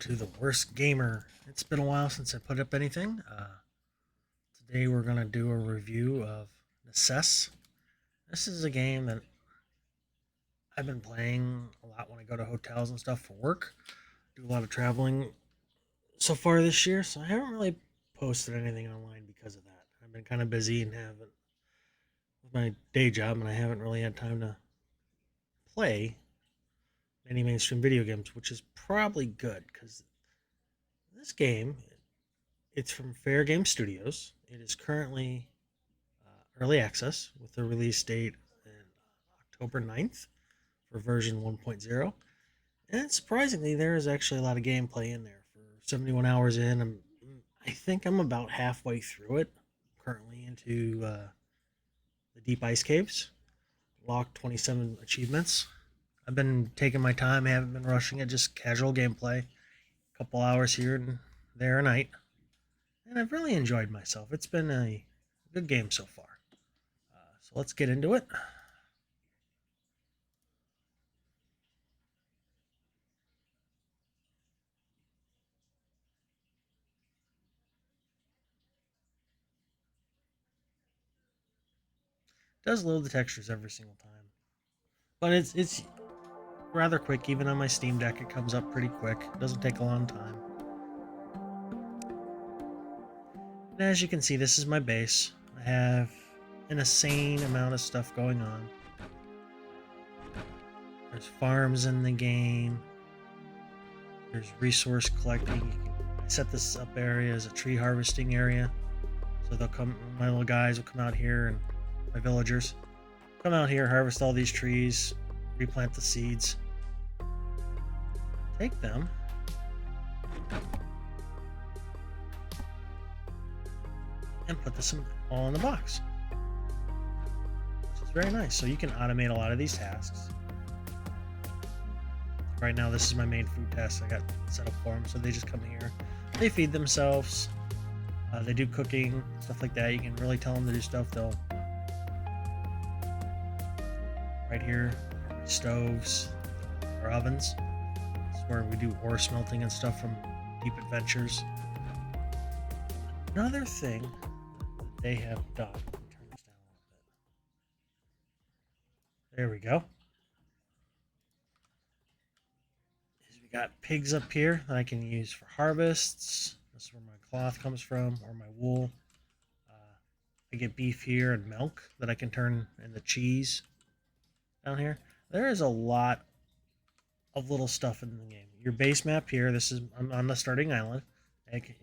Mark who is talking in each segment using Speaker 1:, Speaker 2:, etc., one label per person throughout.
Speaker 1: to the worst gamer. It's been a while since I put up anything. Today we're going to do a review of Necesse. This is a game that I've been playing a lot when I go to hotels and stuff for work. Do a lot of traveling so far this year, so I haven't really posted anything online because of that. I've been kind of busy and haven't with my day job, and I haven't really had time to play any mainstream video games, which is probably good because this game, it's from Fair Game Studios. It is currently early access with a release date in October 9th for version 1.0. And surprisingly, there is actually a lot of gameplay in there. For 71 hours in, I think I'm about halfway through it. Currently into the Deep Ice Caves. Locked 27 achievements. I've been taking my time, I haven't been rushing it, just casual gameplay. A couple hours here and there a night. And I've really enjoyed myself. It's been a good game so far. So let's get into it. It does load the textures every single time, but it's rather quick. Even on my Steam Deck, it comes up pretty quick. It doesn't take a long time. And as you can see, this is my base. I have an insane amount of stuff going on. There's farms in the game. There's resource collecting. I set this up area as a tree harvesting area. So they'll come, my little guys will come out here, and my villagers come out here, harvest all these trees, replant the seeds, take them, and put this all in the box, which is very nice. So you can automate a lot of these tasks. Right now, this is my main food test I got set up for them. So they just come here, they feed themselves, they do cooking, stuff like that. You can really tell them to do stuff. They'll right here, stoves, or ovens. This is where we do ore smelting and stuff from Deep Adventures. Another thing that they have done, let me turn this down a little bit. There we go. Is we got pigs up here that I can use for harvests. This is where my cloth comes from, or my wool. I get beef here and milk that I can turn into cheese down here. There is a lot of little stuff in the game. Your base map here, this is I'm on the starting island.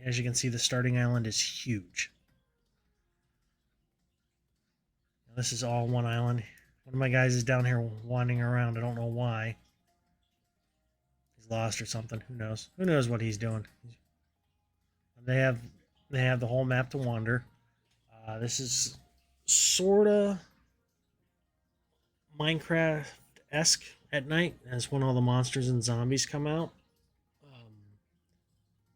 Speaker 1: As you can see, the starting island is huge. Now, this is all one island. One of my guys is down here wandering around. I don't know why. He's lost or something. Who knows? Who knows what he's doing? They have the whole map to wander. This is sorta Minecraft-esque at night, as when all the monsters and zombies come out.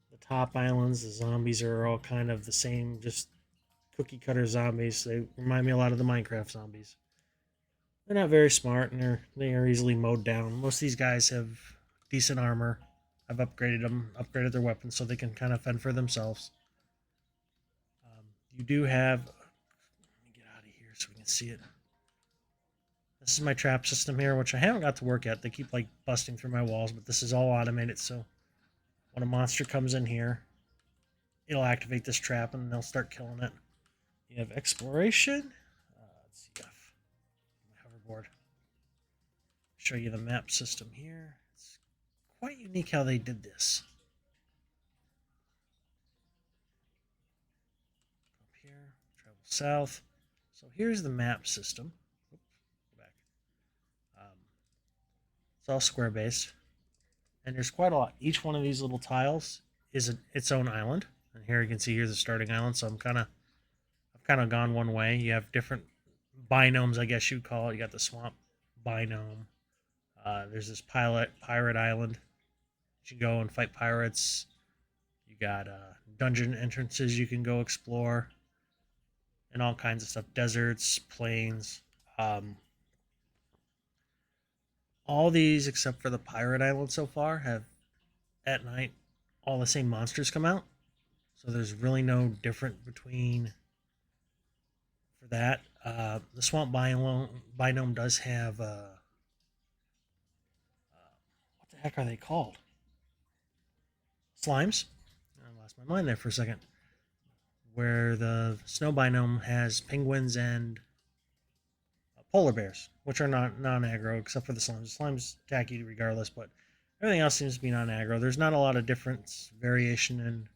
Speaker 1: The top islands, the zombies are all kind of the same, just cookie cutter zombies. They remind me a lot of the Minecraft zombies. They're not very smart, and they are easily mowed down. Most of these guys have decent armor. I've upgraded them, upgraded their weapons so they can kind of fend for themselves. You do have. Let me get out of here so we can see it. This is my trap system here, which I haven't got to work yet. They keep like busting through my walls, but this is all automated. So when a monster comes in here, it'll activate this trap and they'll start killing it. You have exploration. Let's see, my hoverboard. Show you the map system here. It's quite unique how they did this. Up here, travel south. So here's the map system. Oops, go back. It's all square based, and there's quite a lot. Each one of these little tiles is its own island. And here you can see here's the starting island. So I've kind of gone one way. You have different binomes, I guess you'd call it. You got the swamp biome. There's this pirate island. You can go and fight pirates. You got dungeon entrances you can go explore, and all kinds of stuff. Deserts, plains. All these, except for the pirate island so far, have at night all the same monsters come out. So there's really no difference between for that. The swamp biome does have what the heck are they called? Slimes. I lost my mind there for a second. Where the snow biome has penguins and polar bears, which are not non-aggro except for the slimes. The slimes attack you regardless, but everything else seems to be non-aggro. There's not a lot of difference variation in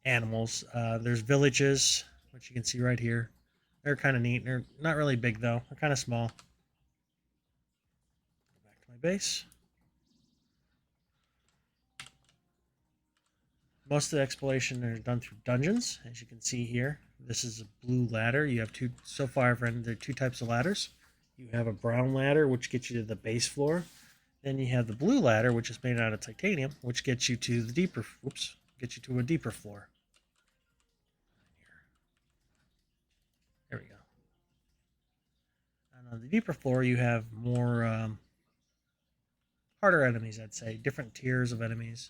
Speaker 1: animals. There's villages, which you can see right here. They're kind of neat. They're not really big though. They're kind of small. Go back to my base. Most of the exploration are done through dungeons, as you can see here. This is a blue ladder. You have two so far. I've rendered there are two types of ladders. You have a brown ladder, which gets you to the base floor. Then you have the blue ladder, which is made out of titanium, which gets you to the deeper. Whoops, gets you to a deeper floor. There we go. And on the deeper floor, you have more harder enemies. I'd say different tiers of enemies.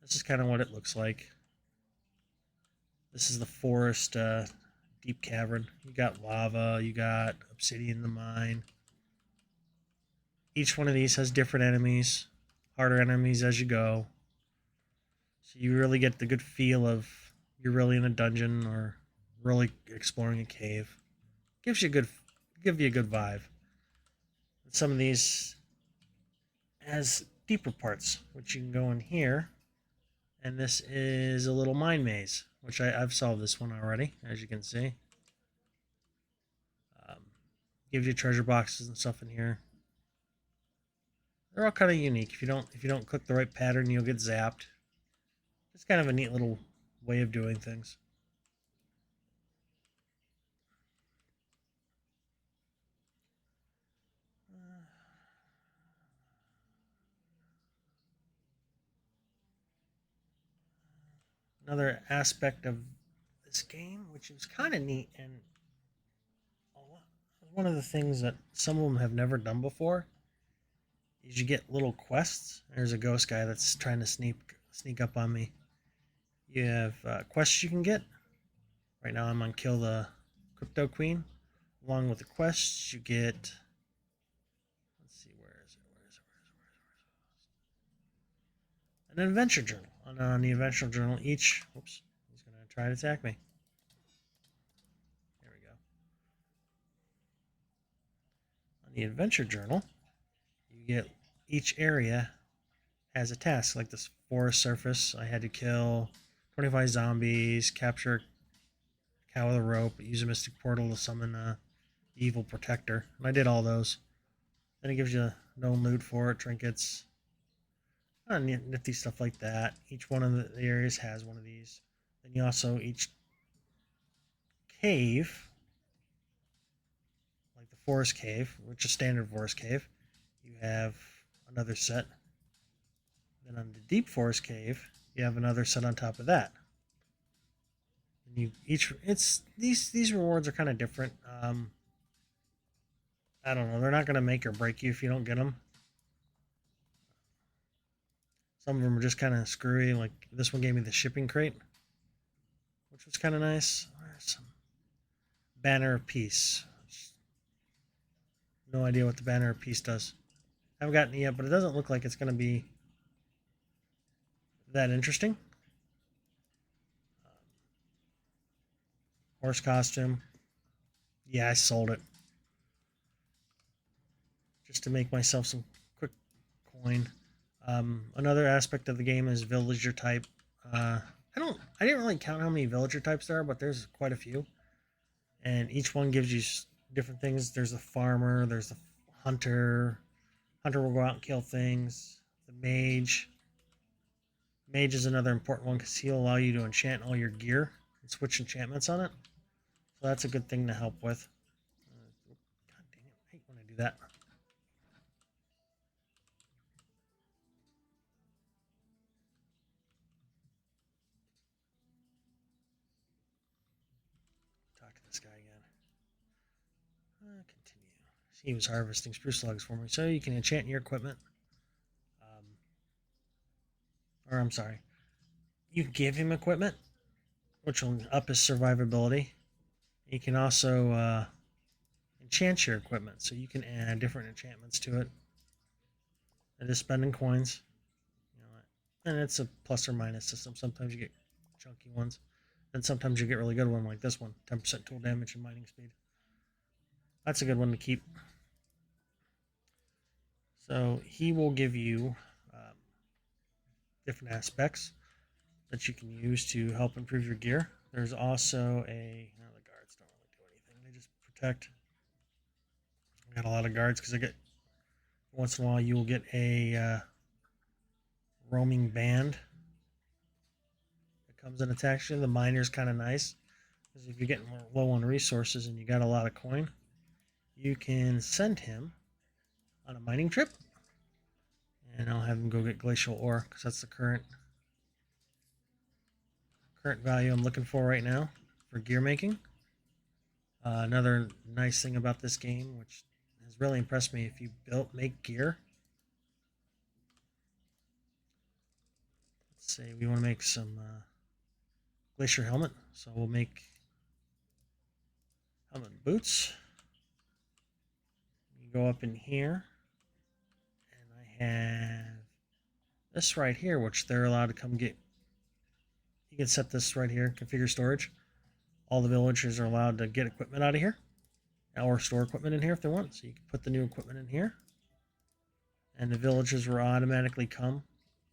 Speaker 1: This is kind of what it looks like. This is the forest deep cavern. You got lava, you got obsidian in the mine. Each one of these has different enemies, harder enemies as you go. So you really get the good feel of you're really in a dungeon or really exploring a cave. Give you a good vibe. Some of these has deeper parts, which you can go in here. And this is a little mine maze, which I've solved this one already, as you can see. Gives you treasure boxes and stuff in here. They're all kind of unique. If you don't click the right pattern, you'll get zapped. It's kind of a neat little way of doing things. Another aspect of this game, which is kind of neat and one of the things that some of them have never done before, is you get little quests. There's a ghost guy that's trying to sneak up on me. You have quests you can get. Right now I'm on Kill the Crypto Queen. Along with the quests, you get. Let's see, where is it? An adventure journal. On the adventure journal, each. Oops, he's gonna try to attack me. There we go. On the adventure journal, you get each area has a task. Like this forest surface, I had to kill 25 zombies, capture a cow with a rope, use a mystic portal to summon a evil protector. And I did all those. Then it gives you no loot for it, trinkets, nifty stuff like that. Each one of the areas has one of these. Then you also, each cave, like the forest cave, which is standard forest cave, you have another set. Then on the deep forest cave, you have another set on top of that. And you each it's these rewards are kind of different. I don't know. They're not going to make or break you if you don't get them. Some of them are just kind of screwy. Like this one gave me the shipping crate, which was kind of nice. There's some banner of peace. No idea what the banner of peace does. Haven't gotten it yet, but it doesn't look like it's going to be that interesting. Horse costume. Yeah, I sold it just to make myself some quick coin. Another aspect of the game is villager type. I didn't really count how many villager types there are, but there's quite a few, and each one gives you different things. There's the farmer. There's the hunter. Hunter will go out and kill things. The mage. Mage is another important one because he'll allow you to enchant all your gear and switch enchantments on it. So that's a good thing to help with. God dang it, I hate when I do that. Talk to this guy again. Continue. He was harvesting spruce logs for me, so you can enchant your equipment. Or I'm sorry, You give him equipment, which will up his survivability. You can also enchant your equipment, so you can add different enchantments to it. It is spending coins, you know, and it's a plus or minus system. Sometimes you get chunky ones, and sometimes you get really good one like this one, 10% tool damage and mining speed. That's a good one to keep. So he will give you different aspects that you can use to help improve your gear. There's also the guards don't really do anything. They just protect. I got a lot of guards because I get once in a while you will get a roaming band that comes and attacks you. The miner's kind of nice because if you're getting low on resources and you got a lot of coin, you can send him on a mining trip, and I'll have him go get glacial ore because that's the current value I'm looking for right now for gear making. Another nice thing about this game, which has really impressed me, if you make gear. Let's say we want to make some glacier helmet, so we'll make helmet boots. You go up in here, and I have this right here, which they're allowed to come get. You can set this right here, configure storage. All the villagers are allowed to get equipment out of here, or store equipment in here if they want. So you can put the new equipment in here, and the villagers will automatically come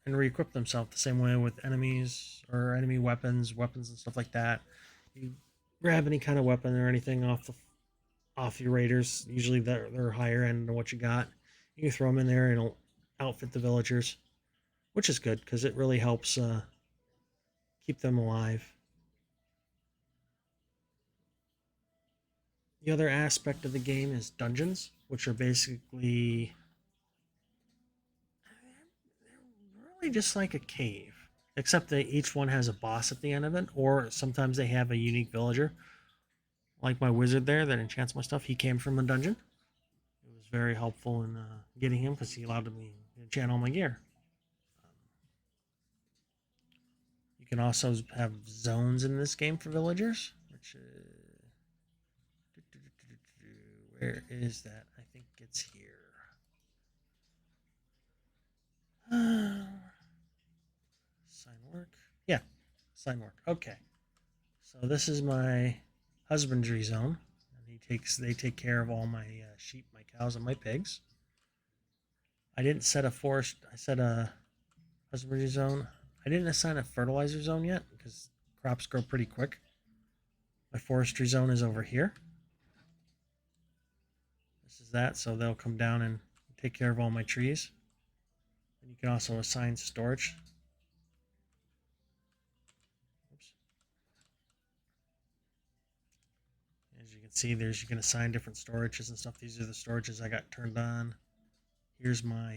Speaker 1: and re-equip themselves the same way with enemies or enemy weapons and stuff like that. You grab any kind of weapon or anything off your raiders. Usually they're higher end than what you got. You can throw them in there and it'll outfit the villagers, which is good because it really helps keep them alive. The other aspect of the game is dungeons, which are basically really just like a cave, except that each one has a boss at the end of it, or sometimes they have a unique villager. Like my wizard there that enchants my stuff, he came from a dungeon. It was very helpful in getting him because he allowed me to enchant all my gear. You can also have zones in this game for villagers, which where is that? I think it's here. Sign work. Yeah, sign work. Okay. So this is my husbandry zone. And they take care of all my sheep, my cows, and my pigs. I didn't set a forest. I set a husbandry zone. I didn't assign a fertilizer zone yet because crops grow pretty quick. My forestry zone is over here. This is that, so they'll come down and take care of all my trees. And you can also assign storage. Oops. As you can see, you can assign different storages and stuff. These are the storages I got turned on. Here's my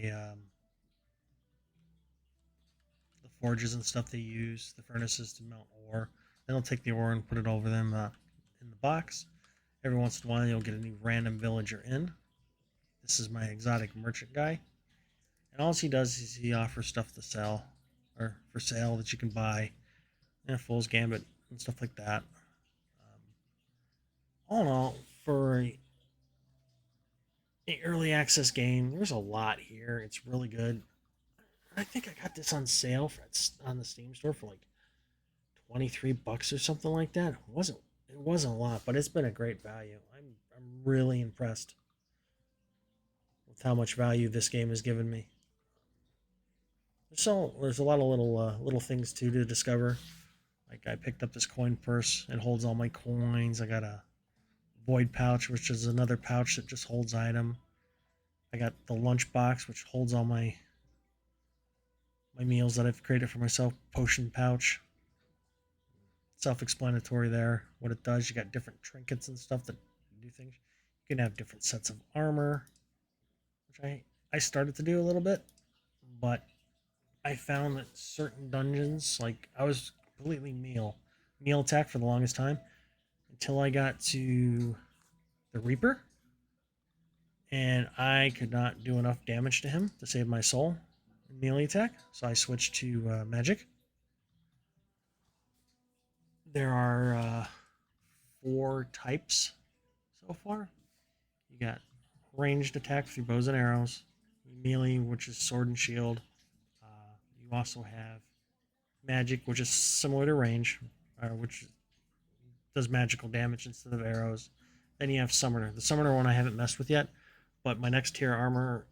Speaker 1: the forges and stuff they use, the furnaces to melt ore. Then I'll take the ore and put it over them in the box. Every once in a while, you'll get a new random villager in. This is my exotic merchant guy. And all he does is he offers stuff to sell, or for sale that you can buy, and a Fool's Gambit and stuff like that. All in all, for an early access game, there's a lot here. It's really good. I think I got this on sale on the Steam store for like $23 or something like that. It wasn't a lot, but it's been a great value. I'm really impressed with how much value this game has given me. So there's a lot of little things too to discover. Like I picked up this coin purse. It holds all my coins. I got a void pouch, which is another pouch that just holds item. I got the lunch box, which holds all my meals that I've created for myself. Potion pouch. Self-explanatory there. What it does, you got different trinkets and stuff that do things. You can have different sets of armor, which I started to do a little bit, but I found that certain dungeons, like I was completely meal attack for the longest time until I got to the Reaper, and I could not do enough damage to him to save my soul in melee attack, so I switched to magic. There are 4 types so far. You got ranged attack through bows and arrows, melee, which is sword and shield. You also have magic, which is similar to range, which does magical damage instead of arrows. Then you have summoner. The summoner one I haven't messed with yet, but my next tier armor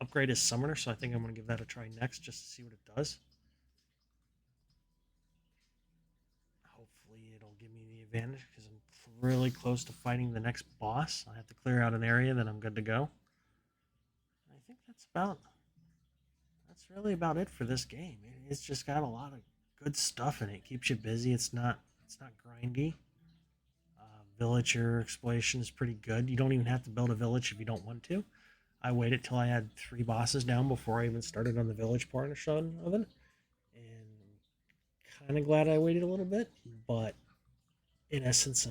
Speaker 1: upgrade is summoner, so I think I'm going to give that a try next just to see what it does. Hopefully it'll give me the advantage because I'm really close to fighting the next boss. I have to clear out an area, then I'm good to go. I think that's really about it for this game. It's just got a lot of good stuff in it. It keeps you busy. It's not grindy. Villager exploration is pretty good. You don't even have to build a village if you don't want to. I waited till I had 3 bosses down before I even started on the village portion of it, and kind of glad I waited a little bit. But in essence,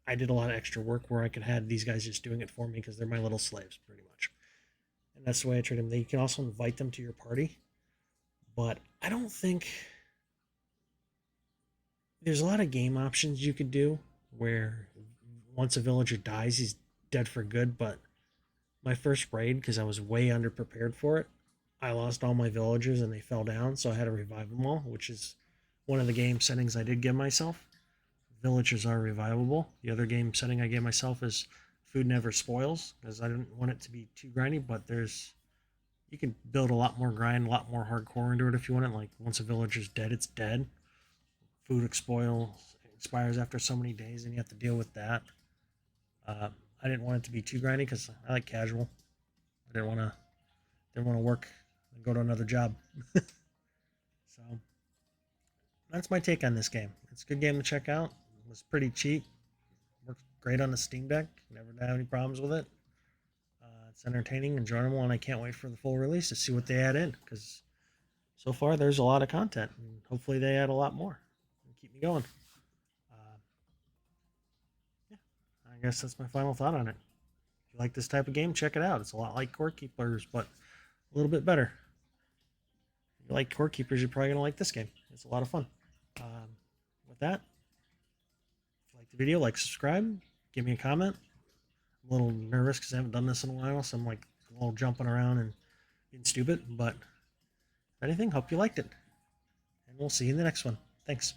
Speaker 1: I did a lot of extra work where I could have these guys just doing it for me because they're my little slaves, pretty much. And that's the way I treat them. You can also invite them to your party, but I don't think there's a lot of game options you could do where once a villager dies, he's dead for good. But my first raid, because I was way underprepared for it, I lost all my villagers and they fell down, so I had to revive them all, which is one of the game settings I did give myself. Villagers are revivable. The other game setting I gave myself is food never spoils, because I didn't want it to be too grindy, but you can build a lot more grind, a lot more hardcore into it if you want it. Like once a villager's dead, it's dead. Food expires after so many days, and you have to deal with that. I didn't want it to be too grindy because I like casual. I didn't want to work and go to another job. So that's my take on this game. It's a good game to check out. It was pretty cheap. Works great on the Steam Deck. Never had any problems with it. It's entertaining, enjoyable, and I can't wait for the full release to see what they add in. Because so far there's a lot of content, and hopefully they add a lot more and keep me going. Uh, yeah, I guess that's my final thought on it. If you like this type of game, check it out. It's a lot like Core Keepers, but a little bit better. If you like Core Keepers, you're probably gonna like this game. It's a lot of fun. With that, if you like the video, like, subscribe, give me a comment. I'm a little nervous because I haven't done this in a while, so I'm like a little jumping around and being stupid. But if anything, hope you liked it, and we'll see you in the next one. Thanks.